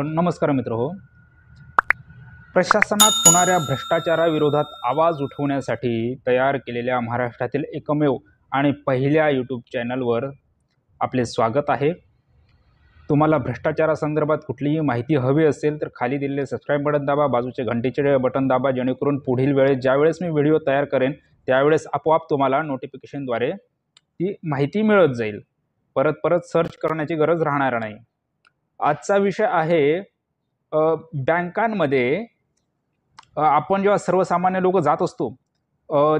नमस्कार मित्र हो. प्रशासनात होणाऱ्या भ्रष्टाचाराविरोधात आवाज उठवण्यासाठी तयार केलेल्या महाराष्ट्रातील एकमेव आणि पहिल्या यूट्यूब चॅनलवर आपले स्वागत आहे. तुम्हाला भ्रष्टाचारासंदर्भात कुठलीही माहिती हवी असेल तर खाली दिलेले सबस्क्राईब बटन दाबा, बाजूचे घंटेचे बटन दाबा, जेणेकरून पुढील वेळेस ज्यावेळेस मी व्हिडिओ तयार करेन त्यावेळेस आपोआप तुम्हाला नोटिफिकेशनद्वारे ती माहिती मिळत जाईल. परत परत सर्च करण्याची गरज राहणार नाही. आजचा विषय आहे बँकांमध्ये आपण जेव्हा सर्वसामान्य लोक जात असतो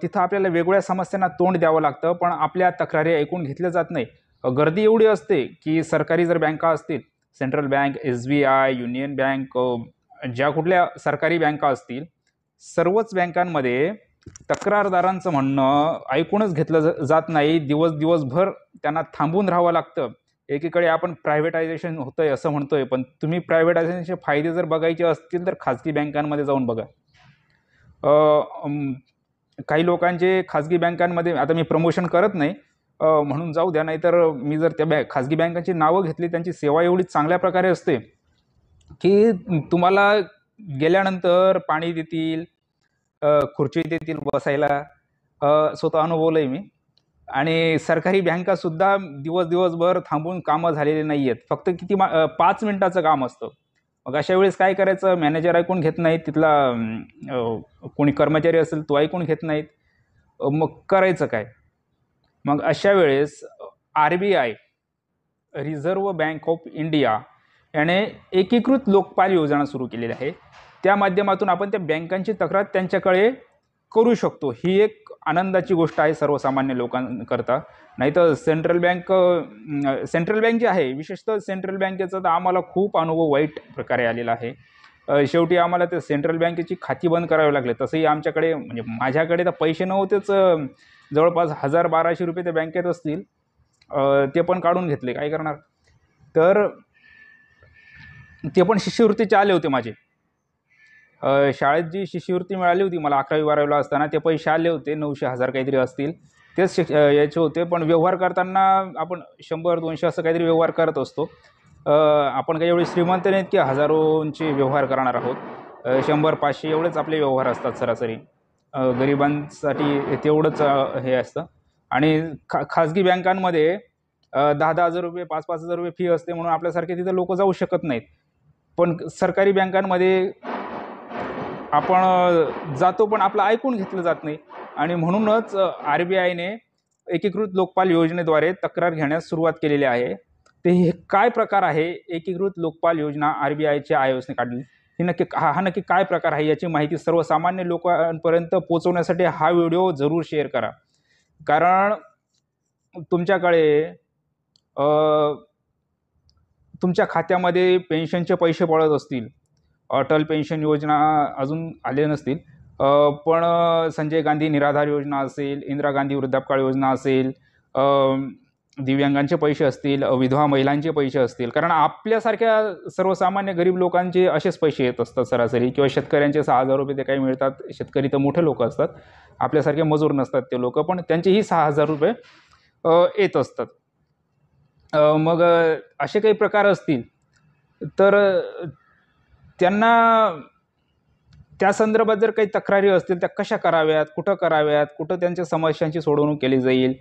तिथं आपल्याला वेगवेगळ्या समस्यांना तोंड द्यावं लागतं, पण आपल्या तक्रारी ऐकून घेतल्या जात नाही. गर्दी एवढी असते की सरकारी जर बँका असतील, central bank, SBI, union bank, ज्या कुठल्या सरकारी बँका असतील, सर्वच बँकांमध्ये तक्रारदारांचं म्हणणं ऐकूनच घेतलं जात नाही. दिवसभर त्यांना थांबून राहावं लागतं. एकीकडे आपण प्रायव्हेटायझेशन होतंय असं म्हणतोय, पण तुम्ही प्रायव्हेटायझेशनचे फायदे जर बघायचे असतील तर खाजगी बँकांमध्ये जाऊन बघा. काही लोकांचे खाजगी बँकांमध्ये, आता मी प्रमोशन करत नाही म्हणून जाऊ द्या, नाहीतर मी जर त्या खाजगी बँकांची नावं घेतली, त्यांची सेवा एवढी चांगल्या प्रकारे असते की तुम्हाला गेल्यानंतर पाणी देतील, खुर्ची देतील बसायला. स्वतः अनुभवलंय मी. आणि सरकारी बँकासुद्धा दिवसभर थांबून कामं झालेली नाही आहेत. फक्त 5 मिनिटाचं काम असतं. मग अशा वेळेस काय करायचं? मॅनेजर ऐकून घेत नाहीत, तिथला कोणी कर्मचारी असेल तो ऐकून घेत नाहीत. मग करायचं काय? मग अशा वेळेस RBI, reserve bank of India याने एकीकृत लोकपाल योजना सुरू केलेली आहे. त्या माध्यमातून आपण त्या बँकांची तक्रार त्यांच्याकडे करू शकतो. ही एक आनंदाची गोष्ट आहे सर्वसामान्य लोकांकरता. नाही तर सेंट्रल बँक जी आहे, विशेषतः सेंट्रल बँकेचा तर आम्हाला खूप अनुभव वाईट प्रकारे आलेला आहे. शेवटी आम्हाला ते सेंट्रल बँकेची खाती बंद करावी लागले. तसंही आमच्याकडे, म्हणजे माझ्याकडे तर पैसे नव्हतेच, जवळपास 1000-1200 रुपये त्या बँकेत असतील, ते पण काढून घेतले. काय करणार? तर ते पण शिष्यवृत्तीचे आले होते माझे. शाळेत जी शिष्यवृत्ती मिळाली होती मला 11वी-12वीला असताना, ते पैसे आले होते, 900-1000 काहीतरी असतील, तेच याचे होते. पण व्यवहार करताना आपण 100-200 असं काहीतरी व्यवहार करत असतो. आपण काही एवढे श्रीमंत नाहीत की हजारोंचे व्यवहार करणार आहोत. 100-500 एवढेच आपले व्यवहार असतात सरासरी. गरिबांसाठी तेवढंच हे असतं. आणि खाजगी बँकांमध्ये 10,000 रुपये, 5,000 रुपये फी असते, म्हणून आपल्यासारखे तिथं लोक जाऊ शकत नाहीत. पण सरकारी बँकांमध्ये आपण जातो, पण आपलं ऐकून घेतलं जात नाही. आणि म्हणूनच RBIने एकीकृत लोकपाल योजनेद्वारे तक्रार घेण्यास सुरुवात केलेली आहे. ते हे काय प्रकार आहे? एकीकृत लोकपाल योजना RBIच्या आयोगाने काढली, ही नक्की काय प्रकार आहे याची माहिती सर्वसामान्य लोकांपर्यंत पोहोचवण्यासाठी हा व्हिडिओ जरूर शेअर करा. कारण तुमच्याकडे तुमच्या खात्यामध्ये पेन्शनचे पैसे पडत असतील, अटल पेन्शन योजना अजून आले नसतील, पण संजय गांधी निराधार योजना असेल, इंदिरा गांधी वृद्धापकाळ योजना असेल, दिव्यांगांचे पैसे असतील, विधवा महिलांचे पैसे असतील. कारण आपल्यासारख्या सर्वसामान्य गरीब लोकांचे असेच पैसे येत असतात सरासरी, किंवा शेतकऱ्यांचे 6,000 रुपये ते काही मिळतात. शेतकरी तर मोठे लोक असतात, आपल्यासारखे मजूर नसतात ते लोक, पण त्यांचेही 6,000 रुपये येत असतात. मग असे काही प्रकार असतील तर त्यांना त्या संदर्भात जर काही तक्रारी असतील त्या कशा कराव्यात, कुठं त्यांच्या समस्यांची सोडवणूक केली जाईल,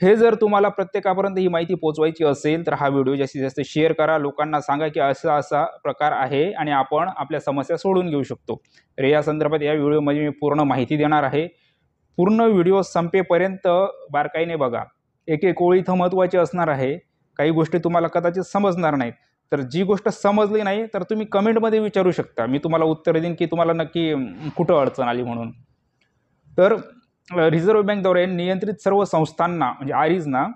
हे जर तुम्हाला प्रत्येकापर्यंत ही माहिती पोहोचवायची असेल तर हा व्हिडिओ जास्तीत जास्त शेअर करा. लोकांना सांगा की असा प्रकार आहे आणि आपण आपल्या समस्या सोडवून घेऊ शकतो. तर या संदर्भात या व्हिडिओमध्ये मी पूर्ण माहिती देणार आहे. पूर्ण व्हिडिओ संपेपर्यंत बारकाईने बघा. एक ओळ इथं महत्त्वाची असणार आहे. काही गोष्टी तुम्हाला कदाचित समजणार नाहीत, तर जी गोष्ट समजली नाही तर तुम्ही कमेंटमध्ये विचारू शकता. मी तुम्हाला उत्तर देईन की तुम्हाला नक्की कुठं अडचण आली म्हणून. तर रिझर्व्ह बँकद्वारे नियंत्रित सर्व संस्थांना, म्हणजे आरीजना,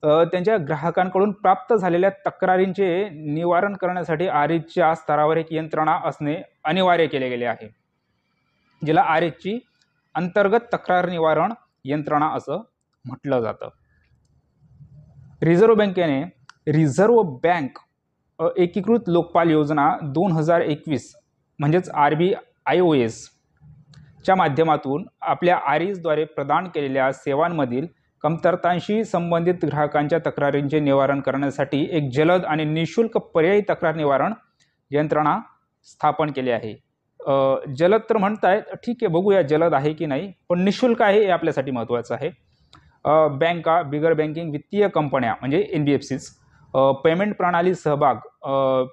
त्यांच्या ग्राहकांकडून प्राप्त झालेल्या तक्रारींचे निवारण करण्यासाठी आरीजच्या स्तरावर एक यंत्रणा असणे अनिवार्य केले गेले आहे, जिला आरीजची अंतर्गत तक्रार निवारण यंत्रणा असं म्हटलं जातं. रिझर्व्ह बँकेने रिझर्व्ह बँक एकीकृत लोकपाल योजना 2021 म्हणजेच RBIOS च्या माध्यमातून आपल्या आरीजद्वारे प्रदान केलेल्या सेवांमधील कमतरतांशी संबंधित ग्राहकांच्या तक्रारींचे निवारण करण्यासाठी एक जलद आणि निःशुल्क पर्यायी तक्रार निवारण यंत्रणा स्थापन केली आहे. जलद तर म्हणतायत, ठीक आहे, बघूया जलद आहे की नाही, पण निःशुल्क आहे हे आपल्यासाठी महत्त्वाचं आहे. बँका, बिगर बँकिंग वित्तीय कंपन्या म्हणजे NBFCs, पेमेंट प्रणाली सहभाग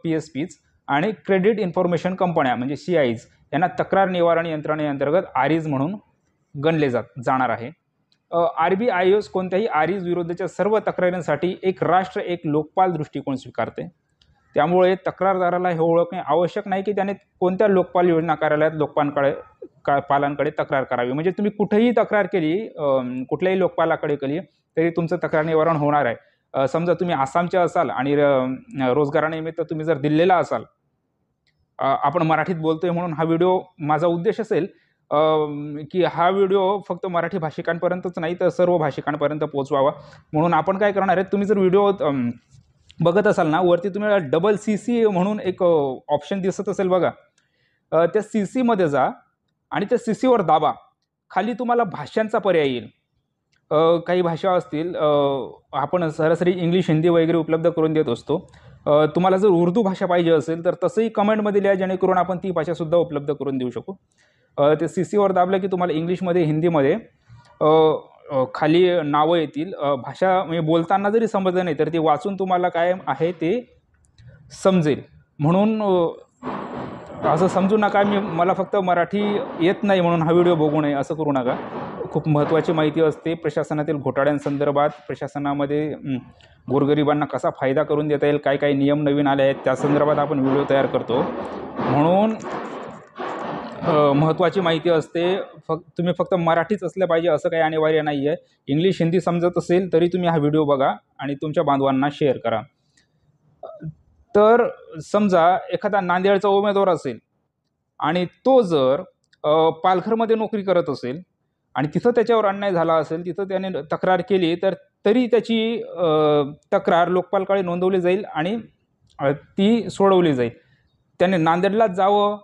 PSPs आणि क्रेडिट इन्फॉर्मेशन कंपन्या म्हणजे CIs यांना तक्रार निवारण यंत्रणेअंतर्गत आरीज म्हणून गणले जाणार आहे. RBIOS कोणत्याही आरीज विरुद्धच्या सर्व तक्रारींसाठी एक राष्ट्र एक लोकपाल दृष्टिकोन स्वीकारते. त्यामुळे तक्रारदाराला हे ओळखणे आवश्यक नाही की त्याने कोणत्या लोकपाल योजना कार्यालयात पालांकडे तक्रार करावी. म्हणजे तुम्ही कुठेही तक्रार केली, कुठल्याही लोकपालाकडे केली तरी तुमचं तक्रार निवारण होणार आहे. समजा तुम्ही आसामचे असाल आणि रोजगारानिमित्त तुम्ही जर दिल्लीला असाल, आपण मराठीत बोलतोय म्हणून हा व्हिडिओ, माझा उद्देश असेल की हा व्हिडिओ फक्त मराठी भाषिकांपर्यंतच नाही तर सर्व भाषिकांपर्यंत पोहोचवावा. म्हणून आपण काय करणार आहे, तुम्ही जर व्हिडिओ बघत असाल ना, वरती तुम्ही CC म्हणून एक ऑप्शन दिसत असेल बघा, त्या CC मध्ये जा आणि त्या CC वर दाबा. खाली तुम्हाला भाषांचा पर्याय येईल. काही भाषा असतील, आपण सरासरी इंग्लिश, हिंदी वगैरे उपलब्ध करून देत असतो. तुम्हाला जर उर्दू भाषा पाहिजे असेल तर तसंही कमेंटमध्ये लिहा, जेणेकरून आपण ती भाषासुद्धा उपलब्ध करून देऊ शकू. ते CC वर दाबलं की तुम्हाला इंग्लिशमध्ये, हिंदीमध्ये खाली नावं येतील. भाषा म्हणजे बोलताना जरी समजलं नाही तर ती वाचून तुम्हाला काय आहे ते समजेल. म्हणून असं समजू नका मला फक्त मराठी येत नाही म्हणून हा व्हिडिओ बघू नये, असं करू नका. खूप महत्त्वाची माहिती असते प्रशासनातील घोटाळ्यांसंदर्भात, प्रशासनामध्ये गोरगरिबांना कसा फायदा करून देता येईल, काय काय नियम नवीन आले आहेत त्या संदर्भात आपण व्हिडिओ तयार करतो. म्हणून महत्त्वाची माहिती असते. तुम्ही फक्त मराठीच असलं पाहिजे असं काही अनिवार्य नाही आहे. इंग्लिश, हिंदी समजत असेल तरी तुम्ही हा व्हिडिओ बघा आणि तुमच्या बांधवांना शेअर करा. तर समजा एखादा नांदेडचा उमेदवार असेल आणि तो जर पालघरमध्ये नोकरी करत असेल आणि तिथं त्याच्यावर अन्याय झाला असेल, तिथं त्याने तक्रार केली तर तरी त्याची तक्रार लोकपालकडे नोंदवली जाईल आणि ती सोडवली जाईल. त्याने नांदेडलाच जावं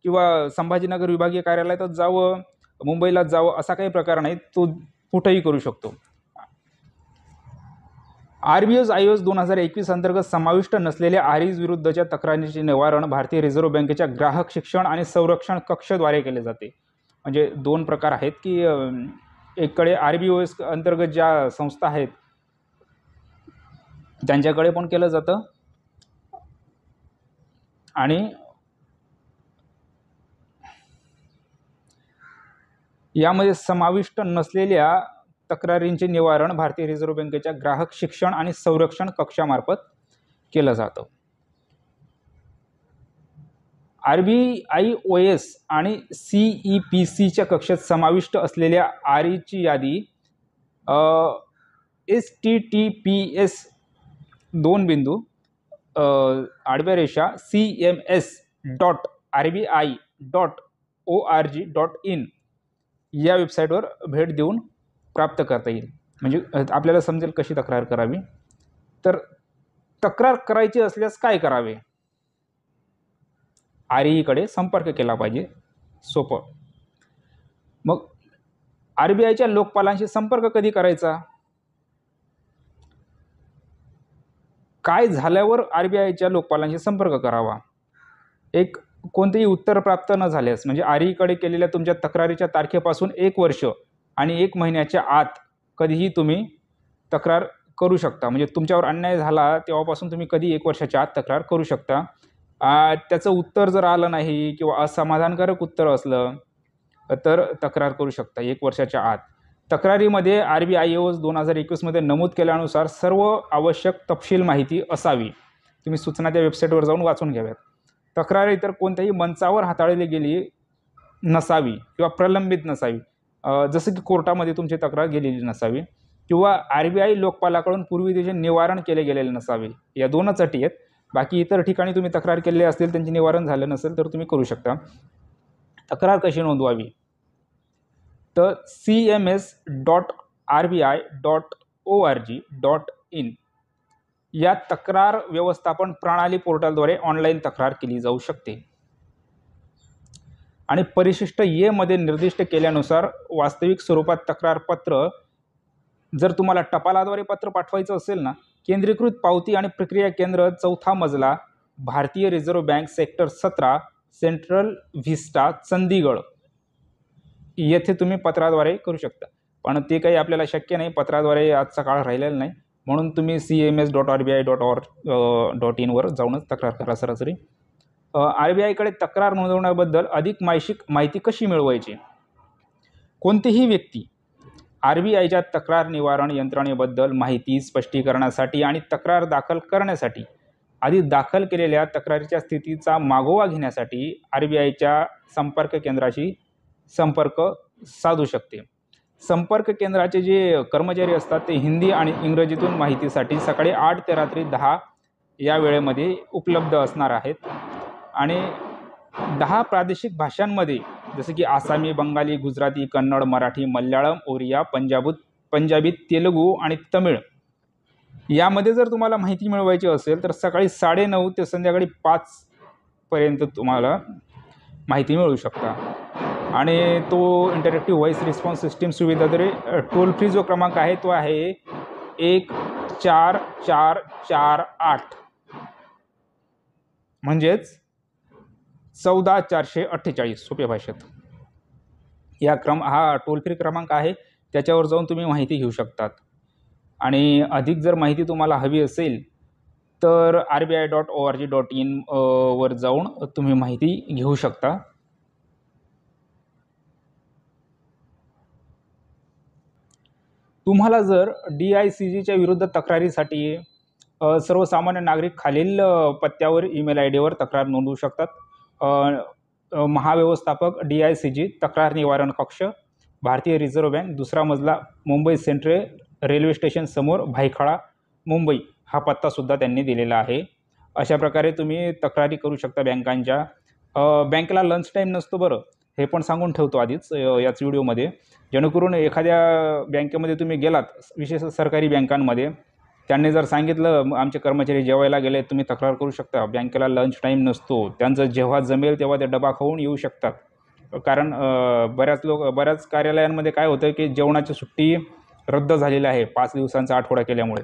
किंवा संभाजीनगर विभागीय कार्यालयातच जावं, मुंबईलाच जावं असा काही प्रकार नाही, तो कुठेही करू शकतो. RBIOS 2021 अंतर्गत समाविष्ट नसलेल्या आरीज विरुद्धच्या तक्रारींचे निवारण भारतीय रिझर्व्ह बँकेच्या ग्राहक शिक्षण आणि संरक्षण कक्षद्वारे केले जाते. म्हणजे दोन प्रकार आहेत की एककडे RBIOS अंतर्गत ज्या संस्था आहेत त्यांच्याकडे पण केलं जातं आणि यामध्ये समाविष्ट नसलेल्या तक्रारींचे निवारण भारतीय रिझर्व्ह बँकेच्या ग्राहक शिक्षण आणि संरक्षण कक्षामार्फत केलं जातं. RBIOS आणि CEPCच्या कक्षेत समाविष्ट असलेल्या आरीची यादी https://cms.rbi.org.in या वेबसाईटवर भेट देऊन प्राप्त करता येईल. म्हणजे आपल्याला समजेल कशी तक्रार करावी. तर तक्रार करायची असल्यास काय करावे? REकडे संपर्क केला पाहिजे, सोपं. मग RBIच्या लोकपालांशी संपर्क कधी करायचा? काय झाल्यावर RBIच्या लोकपालांशी संपर्क करावा? एक कोणतेही उत्तर प्राप्त न झाल्यास, म्हणजे REकडे केलेल्या तुमच्या तक्रारीच्या तारखेपासून 1 वर्ष आणि 1 महिन्याच्या आत कधीही तुम्ही तक्रार करू शकता. म्हणजे तुमच्यावर अन्याय झाला तेव्हापासून तुम्ही कधी 1 वर्षाच्या आत तक्रार करू शकता. त्याचं उत्तर जर आलं नाही किंवा असमाधानकारक उत्तर असलं तर तक्रार करू शकता 1 वर्षाच्या आत. तक्रारीमध्ये RBIOS 2021 मध्ये नमूद केल्यानुसार सर्व आवश्यक तपशील माहिती असावी. तुम्ही सूचना त्या वेबसाईटवर जाऊन वाचून घ्याव्यात. तक्रार इतर कोणत्याही मंचावर हाताळली गेली नसावी किंवा प्रलंबित नसावी, जसं की कोर्टामध्ये तुमची तक्रार गेलेली नसावी किंवा RBI लोकपालाकडून पूर्वी त्याचे निवारण केले गेलेले नसावे. या 2च अटी आहेत. बाकी इतर ठिकाणी तुम्ही तक्रार केलेली असतील, त्यांचे निवारण झालं नसेल तर तुम्ही करू शकता. तक्रार कशी नोंदवावी? तर cms.rbi.org.in या तक्रार व्यवस्थापन प्रणाली पोर्टलद्वारे ऑनलाईन तक्रार केली जाऊ शकते. आणि परिशिष्ट ए मध्ये निर्दिष्ट केल्यानुसार वास्तविक स्वरूपात तक्रार पत्र जर तुम्हाला टपालाद्वारे पत्र पाठवायचं असेल ना, केंद्रीकृत पावती आणि प्रक्रिया केंद्र, 4था मजला, भारतीय reserve bank, sector 17, central vista, Chandigarh येथे तुम्ही पत्राद्वारे करू शकता. पण ते काही आपल्याला शक्य नाही, पत्राद्वारे आजचा काळ राहिलेला नाही. म्हणून तुम्ही cms.rbi.org.in वर जाऊनच तक्रार करा सरासरी. RBIकडे तक्रार नोंदवण्याबद्दल अधिक माहिती कशी मिळवायची? कोणतीही व्यक्ती RBIच्या तक्रार निवारण यंत्रणेबद्दल माहिती स्पष्टीकरणासाठी आणि तक्रार दाखल करण्यासाठी आधी दाखल केलेल्या तक्रारीच्या स्थितीचा मागोवा घेण्यासाठी RBIच्या संपर्क केंद्राशी संपर्क साधू शकते. संपर्क केंद्राचे जे कर्मचारी असतात ते हिंदी आणि इंग्रजीतून माहितीसाठी सकाळी 8 ते रात्री 10 या वेळेमध्ये उपलब्ध असणार आहेत. आणि 10 प्रादेशिक भाषांमध्ये जसे की आसामी, बंगाली, गुजराती, कन्नड, मराठी, मल्याळम, ओरिया, पंजाबी, तेलुगू आणि तमिळ यामध्ये जर तुम्हाला माहिती मिळवायची असेल तर सकाळी 9:30 ते संध्याकाळी 5 पर्यंत तुम्हाला माहिती मिळू शकता. आणि तो इंटरॅक्टिव्ह व्हॉइस रिस्पॉन्स सिस्टीम सुविधाद्वारे टोल फ्री जो क्रमांक आहे तो आहे 14448 म्हणजेच 14448 सोप्या भाषेत. हा टोल फ्री क्रमांक आहे, त्याच्यावर जाऊन तुम्ही माहिती घेऊ शकतात. आणि अधिक जर माहिती तुम्हाला हवी असेल तर rbi.org.in वर जाऊन तुम्ही माहिती घेऊ शकता. तुम्हाला जर DICGच्या विरुद्ध तक्रारीसाठी सर्वसामान्य नागरिक खालील पत्त्यावर ईमेल ID वर तक्रार नोंदवू शकतात. महाव्यवस्थापक DICG, तक्रार निवारण कक्ष, भारतीय रिझर्व्ह बँक, 2रा मजला, मुंबई सेंट्रल रेल्वे स्टेशन समोर, भायखळा, मुंबई हा पत्तासुद्धा त्यांनी दिलेला आहे. अशा प्रकारे तुम्ही तक्रारी करू शकता बँकांच्या. बँकेला लंच टाईम नसतो बरं, हे पण सांगून ठेवतो आधीच याच व्हिडिओमध्ये, जेणेकरून एखाद्या बँकेमध्ये तुम्ही गेलात, विशेष सरकारी बँकांमध्ये, त्यांनी जर सांगितलं आमचे कर्मचारी जेवायला गेले, तुम्ही तक्रार करू शकता. बँकेला लंच टाईम नसतो, त्यांचं जेव्हा जमेल तेव्हा ते डबा खाऊन येऊ शकतात. कारण बऱ्याच कार्यालयांमध्ये काय होतं की जेवणाची सुट्टी रद्द झालेली आहे 5 दिवसांचा आठवडा केल्यामुळे.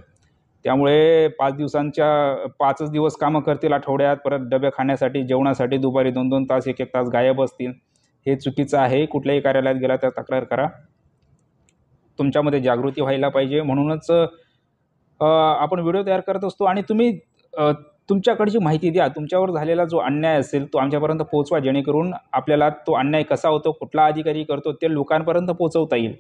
त्यामुळे 5च दिवस कामं करतील आठवड्यात, परत डबे खाण्यासाठी, जेवणासाठी दुपारी 2-2 तास, 1-1 तास गायब असतील. हे चुकीचं आहे. कुठल्याही कार्यालयात गेला तर तक्रार करा. तुमच्यामध्ये जागृती व्हायला पाहिजे. म्हणूनच आपण व्हिडिओ तयार करत असतो. आणि तुम्ही तुमच्याकडची माहिती द्या. तुमच्यावर झालेला जो अन्याय असेल तो आमच्यापर्यंत पोहोचवा, जेणेकरून आपल्याला तो अन्याय कसा होतो, कुठला अधिकारी करतो ते लोकांपर्यंत पोहोचवता येईल.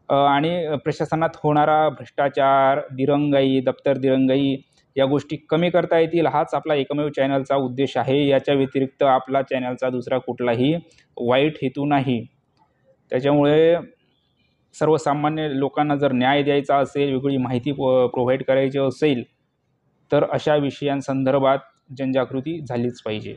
आणि प्रशासनात होणारा भ्रष्टाचार, दिरंगाई, दप्तर दिरंगाई या गोष्टी कमी करता येतील. हाच आपला एकमेव चॅनलचा उद्देश आहे. याच्या व्यतिरिक्त आपला चॅनलचा दुसरा कुठलाही वाईट हेतू नाही. त्याच्यामुळे सर्वसामान्य लोकांना जर न्याय द्यायचा असेल, वेगळी माहिती प्रोव्हाइड करायची असेल तर अशा विषयांसंदर्भात जनजागृती झालीच पाहिजे.